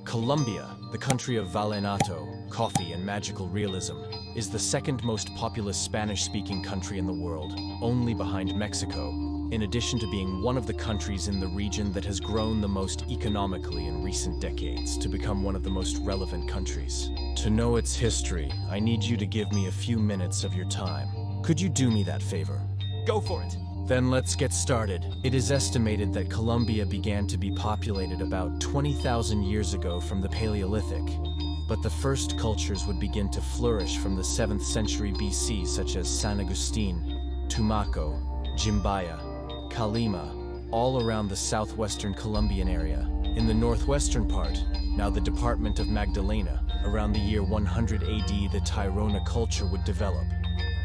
Colombia, the country of vallenato, coffee, and magical realism, is the second most populous Spanish-speaking country in the world, only behind Mexico, in addition to being one of the countries in the region that has grown the most economically in recent decades to become one of the most relevant countries. To know its history, I need you to give me a few minutes of your time. Could you do me that favor? Go for it! Then let's get started. It is estimated that Colombia began to be populated about 20,000 years ago from the Paleolithic, but the first cultures would begin to flourish from the 7th century BC, such as San Agustin, Tumaco, Jimbaya, Calima, all around the southwestern Colombian area. In the northwestern part, now the department of Magdalena, around the year 100 AD, the Tirona culture would develop,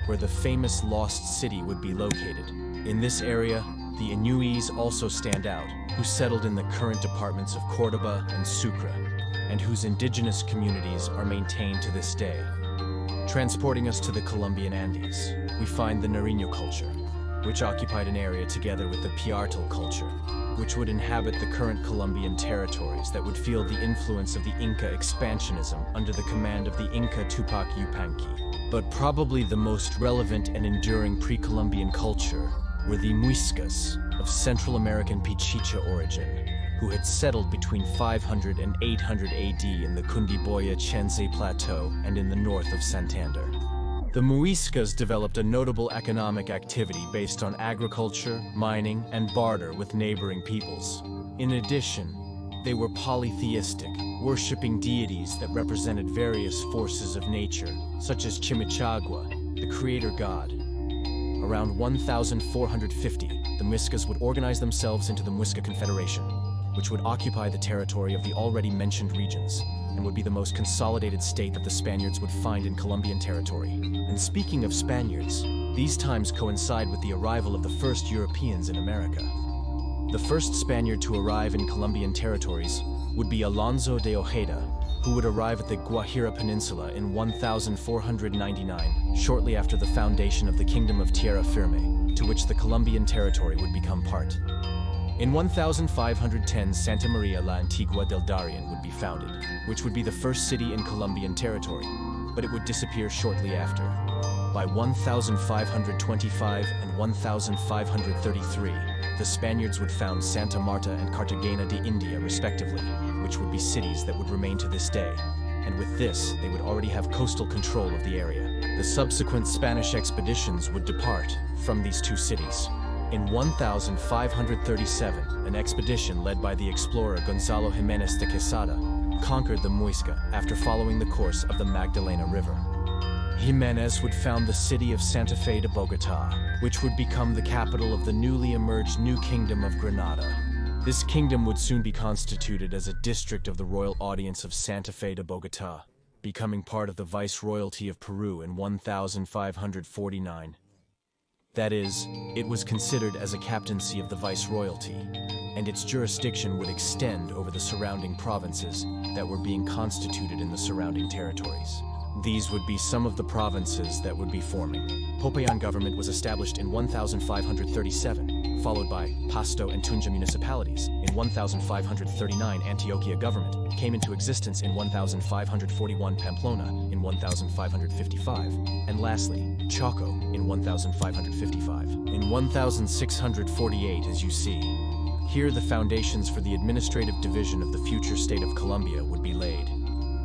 where the famous lost city would be located. In this area, the Inuits also stand out, who settled in the current departments of Córdoba and Sucre, and whose indigenous communities are maintained to this day. Transporting us to the Colombian Andes, we find the Nariño culture, which occupied an area together with the Piartal culture, which would inhabit the current Colombian territories that would feel the influence of the Inca expansionism under the command of the Inca Tupac Yupanqui. But probably the most relevant and enduring pre-Columbian culture were the Muiscas, of Central American Pichicha origin, who had settled between 500 and 800 AD in the Cundiboya-Chense Plateau and in the north of Santander. The Muiscas developed a notable economic activity based on agriculture, mining, and barter with neighboring peoples. In addition, they were polytheistic, worshipping deities that represented various forces of nature, such as Chimichagua, the creator god. Around 1450, the Muiscas would organize themselves into the Muisca Confederation, which would occupy the territory of the already mentioned regions, and would be the most consolidated state that the Spaniards would find in Colombian territory. And speaking of Spaniards, these times coincide with the arrival of the first Europeans in America. The first Spaniard to arrive in Colombian territories would be Alonso de Ojeda, who would arrive at the Guajira Peninsula in 1499, shortly after the foundation of the Kingdom of Tierra Firme, to which the Colombian territory would become part. In 1510, Santa Maria la Antigua del Darien would be founded, which would be the first city in Colombian territory, but it would disappear shortly after. By 1525 and 1533, the Spaniards would found Santa Marta and Cartagena de India, respectively, which would be cities that would remain to this day. And with this, they would already have coastal control of the area. The subsequent Spanish expeditions would depart from these two cities. In 1537, an expedition led by the explorer Gonzalo Jiménez de Quesada conquered the Muisca after following the course of the Magdalena River. Jiménez would found the city of Santa Fe de Bogotá, which would become the capital of the newly emerged new kingdom of Granada. This kingdom would soon be constituted as a district of the royal audience of Santa Fe de Bogotá, becoming part of the viceroyalty of Peru in 1549. That is, it was considered as a captaincy of the viceroyalty, and its jurisdiction would extend over the surrounding provinces that were being constituted in the surrounding territories. These would be some of the provinces that would be forming. Popayan government was established in 1537, followed by Pasto and Tunja municipalities. In 1539, Antioquia government came into existence in 1541, Pamplona in 1555, and lastly, Chaco in 1555. In 1648, as you see, here the foundations for the administrative division of the future state of Colombia would be laid.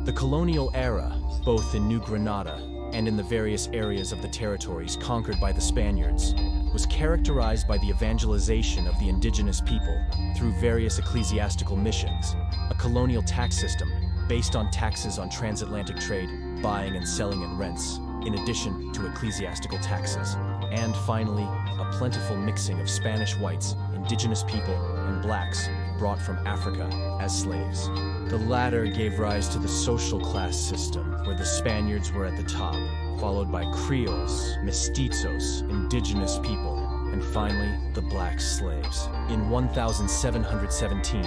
The colonial era, both in New Granada and in the various areas of the territories conquered by the Spaniards, was characterized by the evangelization of the indigenous people through various ecclesiastical missions, a colonial tax system based on taxes on transatlantic trade, buying and selling and rents, in addition to ecclesiastical taxes, and finally, a plentiful mixing of Spanish whites, indigenous people, and blacks brought from Africa as slaves. The latter gave rise to the social class system, where the Spaniards were at the top, followed by Creoles, mestizos, indigenous people, and finally, the black slaves. In 1717,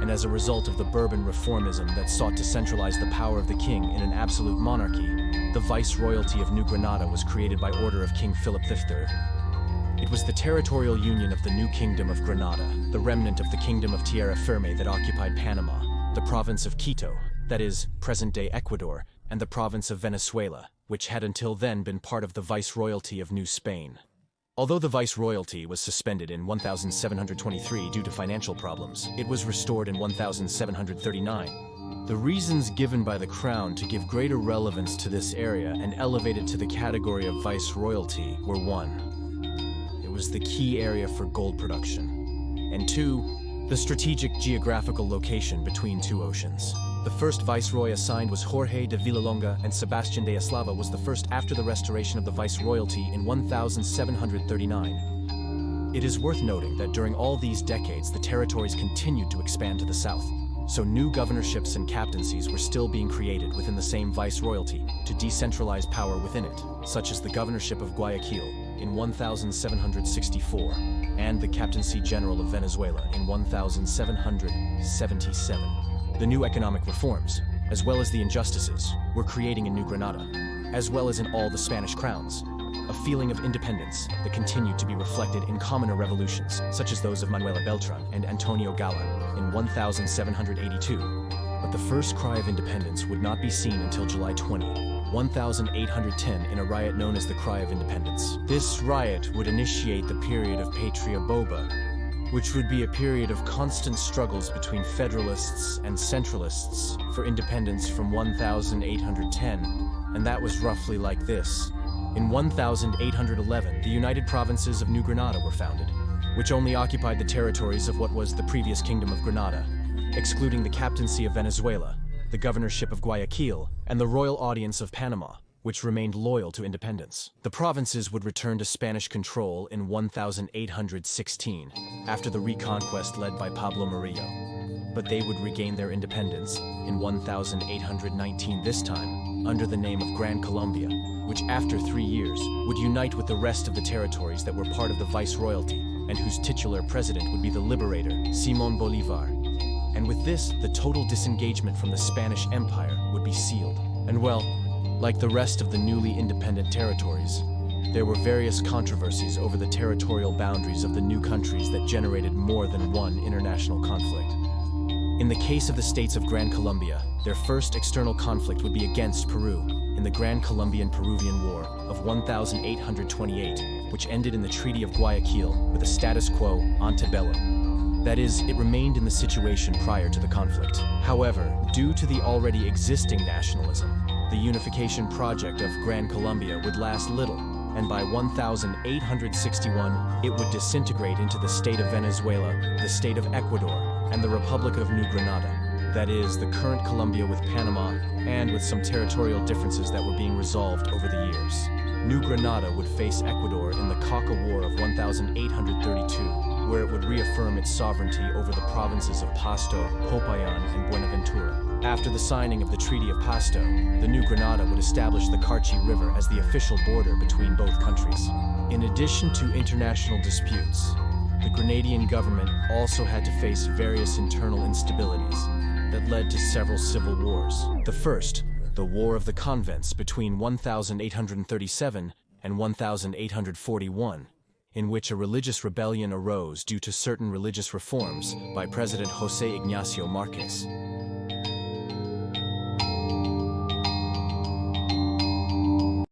and as a result of the Bourbon reformism that sought to centralize the power of the king in an absolute monarchy, the viceroyalty of New Granada was created by order of King Philip III. It was the territorial union of the new Kingdom of Granada, the remnant of the Kingdom of Tierra Firme that occupied Panama, the province of Quito, that is, present-day Ecuador, and the province of Venezuela, which had until then been part of the Viceroyalty of New Spain. Although the Viceroyalty was suspended in 1723 due to financial problems, it was restored in 1739. The reasons given by the Crown to give greater relevance to this area and elevate it to the category of Viceroyalty were: 1. It was the key area for gold production, and 2. The strategic geographical location between two oceans. The first viceroy assigned was Jorge de Villalonga, and Sebastian de Eslava was the first after the restoration of the viceroyalty in 1739. It is worth noting that during all these decades the territories continued to expand to the south, so new governorships and captaincies were still being created within the same viceroyalty to decentralize power within it, such as the governorship of Guayaquil in 1764 and the Captaincy General of Venezuela in 1777. The new economic reforms, as well as the injustices, were creating in New Granada, as well as in all the Spanish crowns, a feeling of independence that continued to be reflected in commoner revolutions, such as those of Manuela Beltran and Antonio Gala in 1782. But the first cry of independence would not be seen until July 20, 1810, in a riot known as the Cry of Independence. This riot would initiate the period of Patria Boba, which would be a period of constant struggles between Federalists and Centralists for independence from 1810, and that was roughly like this. In 1811, the United Provinces of New Granada were founded, which only occupied the territories of what was the previous Kingdom of Granada, excluding the Captaincy of Venezuela, the Governorship of Guayaquil, and the Royal Audience of Panama, which remained loyal to independence. The provinces would return to Spanish control in 1816, after the reconquest led by Pablo Murillo. But they would regain their independence in 1819, this time under the name of Gran Colombia, which after 3 years would unite with the rest of the territories that were part of the Viceroyalty, and whose titular president would be the liberator, Simón Bolívar. And with this, the total disengagement from the Spanish Empire would be sealed. And well, like the rest of the newly independent territories, there were various controversies over the territorial boundaries of the new countries that generated more than one international conflict. In the case of the states of Gran Colombia, their first external conflict would be against Peru in the Gran Colombian-Peruvian War of 1828, which ended in the Treaty of Guayaquil with a status quo ante bellum. That is, it remained in the situation prior to the conflict. However, due to the already existing nationalism, the unification project of Gran Colombia would last little, and by 1861 it would disintegrate into the state of Venezuela, the state of Ecuador, and the Republic of New Granada. That is, the current Colombia with Panama, and with some territorial differences that were being resolved over the years. New Granada would face Ecuador in the Cauca War of 1832, where it would reaffirm its sovereignty over the provinces of Pasto, Popayan, and Buenaventura. After the signing of the Treaty of Pasto, the New Granada would establish the Carchi River as the official border between both countries. In addition to international disputes, the Grenadian government also had to face various internal instabilities that led to several civil wars. The first, the War of the Convents between 1837 and 1841, in which a religious rebellion arose due to certain religious reforms by President José Ignacio Márquez.